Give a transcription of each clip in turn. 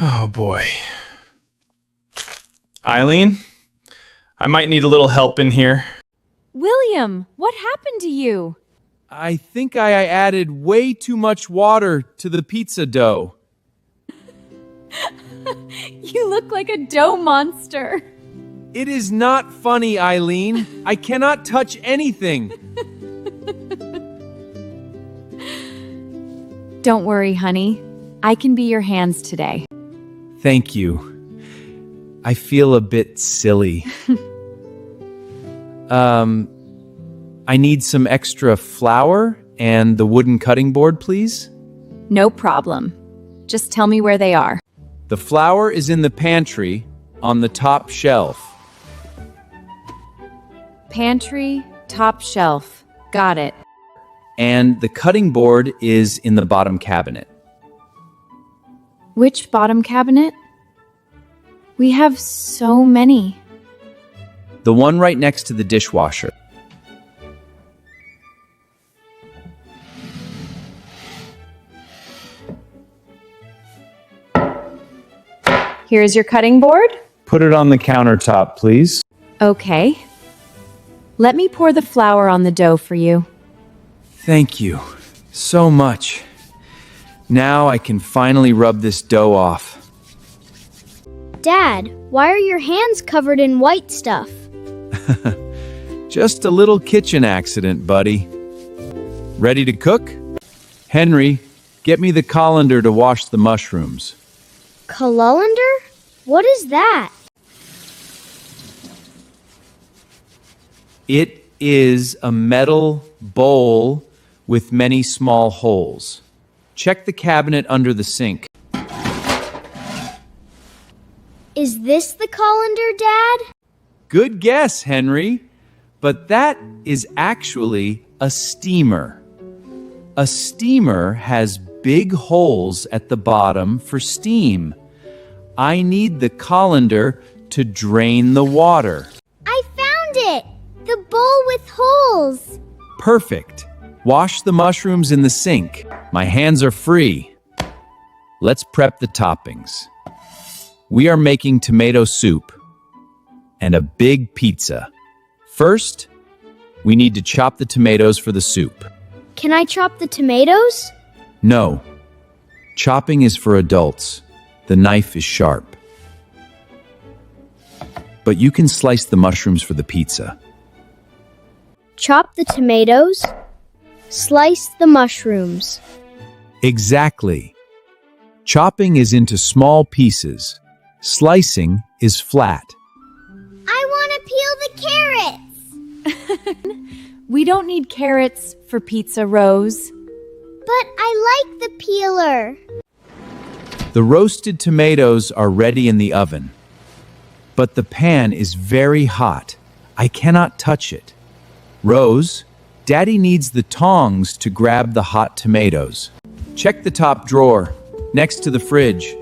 Oh boy. Eileen, I might need a little help in here. William, what happened to you? I think I added way too much water to the pizza dough. You look like a dough monster. It is not funny, Eileen. I cannot touch anything. Don't worry, honey. I can be your hands today. Thank you. I feel a bit silly. I need some extra flour and the wooden cutting board, please. No problem. Just tell me where they are. The flour is in the pantry on the top shelf. Pantry, top shelf. Got it. And the cutting board is in the bottom cabinet. Which bottom cabinet? We have so many. The one right next to the dishwasher. Here's your cutting board. Put it on the countertop, please. Okay. Let me pour the flour on the dough for you. Thank you so much. Now I can finally rub this dough off. Dad, why are your hands covered in white stuff? Just a little kitchen accident, buddy. Ready to cook? Henry, get me the colander to wash the mushrooms. Colander? What is that? It is a metal bowl with many small holes. Check the cabinet under the sink. Is this the colander, Dad? Good guess, Henry. But that is actually a steamer. A steamer has big holes at the bottom for steam. I need the colander to drain the water. I found it! The bowl with holes. Perfect. Wash the mushrooms in the sink. My hands are free. Let's prep the toppings. We are making tomato soup and a big pizza. First, we need to chop the tomatoes for the soup. Can I chop the tomatoes? No. Chopping is for adults. The knife is sharp. But you can slice the mushrooms for the pizza. Chop the tomatoes. Slice the mushrooms. Exactly. Chopping is into small pieces. Slicing is flat. I want to peel the carrots. We don't need carrots for pizza, Rose. But I like the peeler. The roasted tomatoes are ready in the oven. But the pan is very hot. I cannot touch it. Rose, Daddy needs the tongs to grab the hot tomatoes. Check the top drawer, next to the fridge.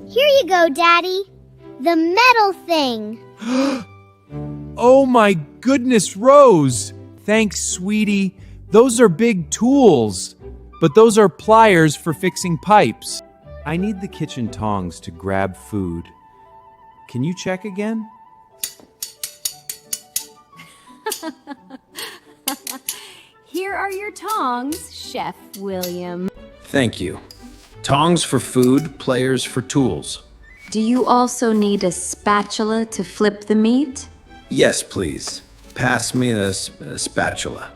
Here you go, Daddy. The metal thing. Oh my goodness, Rose! Thanks, sweetie. Those are big tools. But those are pliers for fixing pipes. I need the kitchen tongs to grab food. Can you check again? Here are your tongs, Chef William. Thank you. Tongs for food, pliers for tools. Do you also need a spatula to flip the meat? Yes, please. Pass me the spatula.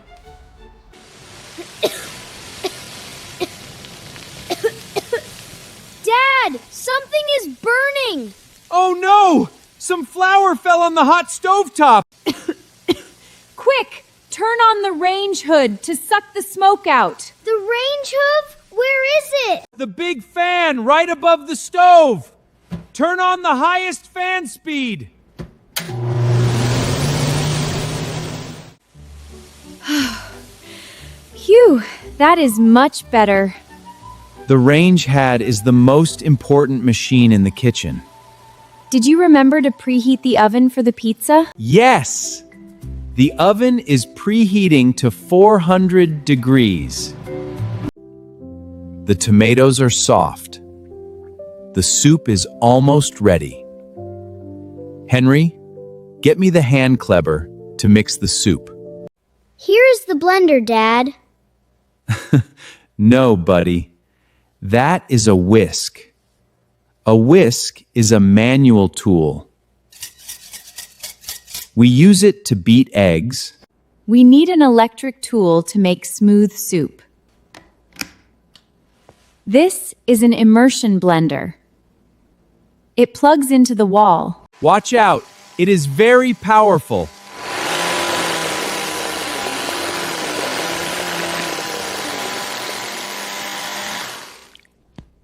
Dad, something is burning. Oh no! Some flour fell on the hot stovetop! Quick, turn on the range hood to suck the smoke out. The range hood? Where is it? The big fan right above the stove! Turn on the highest fan speed! Phew, that is much better. The range hood is the most important machine in the kitchen. Did you remember to preheat the oven for the pizza? Yes! The oven is preheating to 400 degrees. The tomatoes are soft. The soup is almost ready. Henry, get me the hand clever to mix the soup. Here is the blender, Dad. No, buddy. That is a whisk. A whisk is a manual tool. We use it to beat eggs. We need an electric tool to make smooth soup. This is an immersion blender. It plugs into the wall. Watch out! It is very powerful.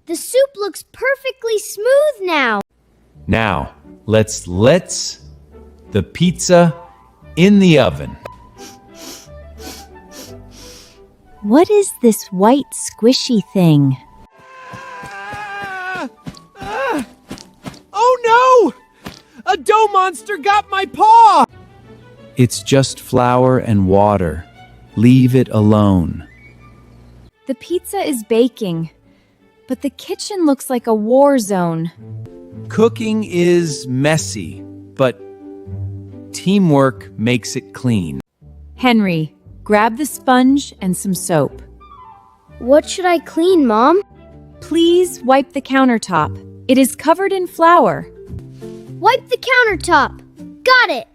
The soup looks perfectly smooth now. Now, let's the pizza in the oven. What is this white squishy thing? Oh no! A dough monster got my paw! It's just flour and water. Leave it alone. The pizza is baking, but the kitchen looks like a war zone. Cooking is messy, but teamwork makes it clean. Henry, grab the sponge and some soap. What should I clean, Mom? Please wipe the countertop. It is covered in flour. Wipe the countertop. Got it.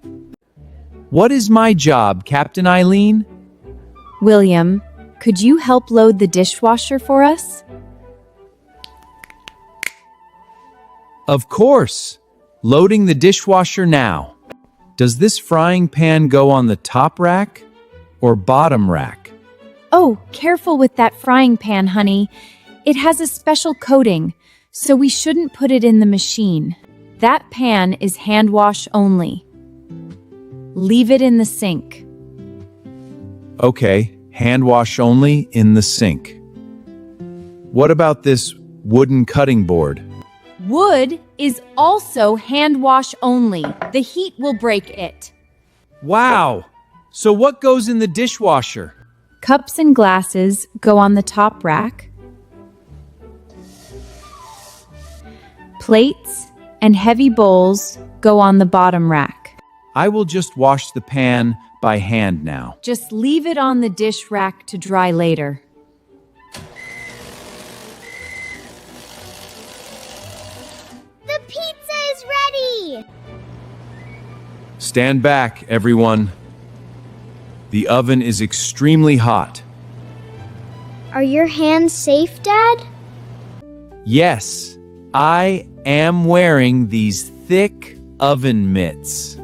What is my job, Captain Eileen? William, could you help load the dishwasher for us? Of course. Loading the dishwasher now. Does this frying pan go on the top rack or bottom rack? Oh, careful with that frying pan, honey. It has a special coating, so we shouldn't put it in the machine. That pan is hand wash only. Leave it in the sink. Okay, hand wash only in the sink. What about this wooden cutting board? Wood is also hand wash only. The heat will break it. Wow! So what goes in the dishwasher? Cups and glasses go on the top rack. Plates and heavy bowls go on the bottom rack. I will just wash the pan by hand now. Just leave it on the dish rack to dry later. The pizza is ready. Stand back, everyone. The oven is extremely hot. Are your hands safe, Dad? Yes, I am wearing these thick oven mitts.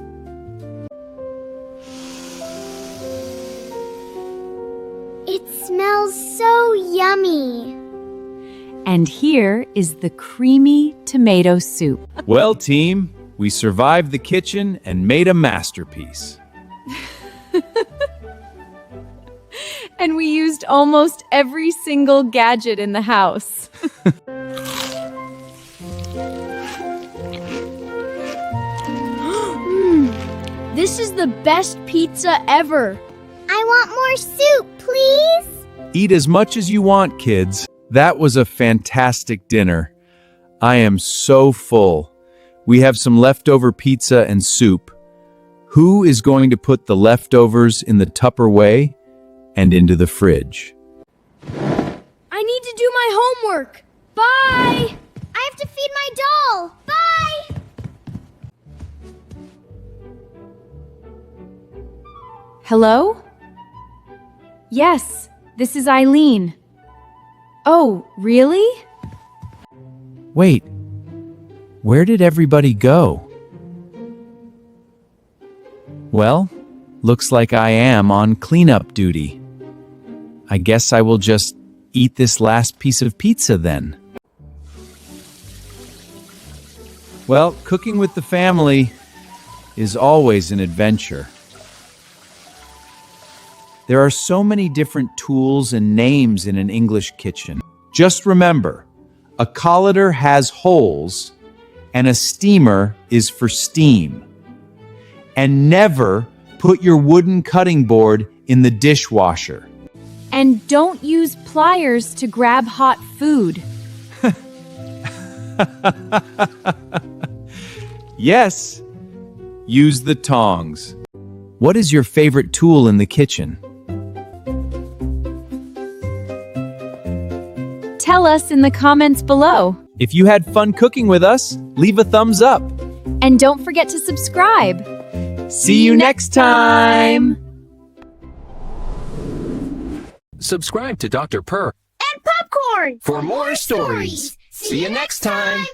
It smells so yummy. And here is the creamy tomato soup. Well, team, we survived the kitchen and made a masterpiece. And we used almost every single gadget in the house. This is the best pizza ever. I want more soup, please. Eat as much as you want, kids. That was a fantastic dinner. I am so full. We have some leftover pizza and soup. Who is going to put the leftovers in the Tupperware and into the fridge? I need to do my homework. Bye. I have to feed my doll. Bye. Hello? Yes, this is Eileen. Oh, really? Wait, where did everybody go? Well, looks like I am on cleanup duty. I guess I will just eat this last piece of pizza then. Well, cooking with the family is always an adventure. There are so many different tools and names in an English kitchen. Just remember, a colander has holes and a steamer is for steam. And never put your wooden cutting board in the dishwasher. And don't use pliers to grab hot food. Yes, use the tongs. What is your favorite tool in the kitchen? Tell us in the comments below. If you had fun cooking with us, leave a thumbs up. And don't forget to subscribe. See you next time. Subscribe to Dr. Purr And popcorn! for more stories. See you next time.